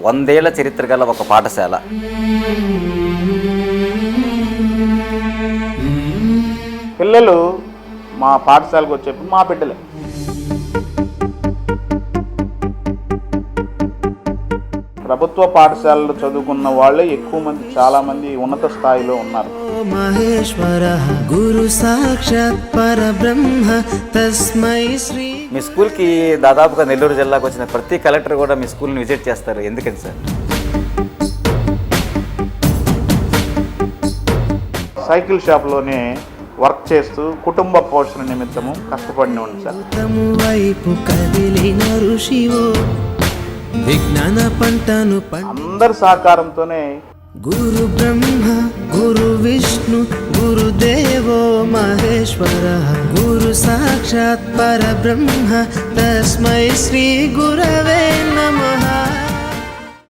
100 ఏళ్ల చరిత్ర గల ఒక పాఠశాల. పిల్లలు మా పాఠశాలకు వచ్చేప్పుడు మా బిడ్డలే. ప్రభుత్వ పాఠశాలలో చదువుకున్న వాళ్ళే ఎక్కువ మంది, చాలా మంది ఉన్నత స్థాయిలో ఉన్నారు. మహేశ్వర గురు సాక్షాత్ పరబ్రహ్మ తస్మై శ్రీ. మీ స్కూల్కి దాదాపుగా నెల్లూరు జిల్లాకు వచ్చిన ప్రతి కలెక్టర్ కూడా మీ స్కూల్ని విజిట్ చేస్తారు, ఎందుకని సార్? సైకిల్ షాప్లోనే వర్క్ చేస్తూ కుటుంబ పోషణ నిమిత్తము కష్టపడిన సార్. వైపు కదిలిన ఋషివో విజ్ఞాన పంటను అందరి సహకారంతోనే గురు బ్రహ్మ గురు విష్ణు గురుదేవో మహేశ్వర గురు సాక్షాత్ పరబ్రహ్మ తస్మై శ్రీ గురవే నమః.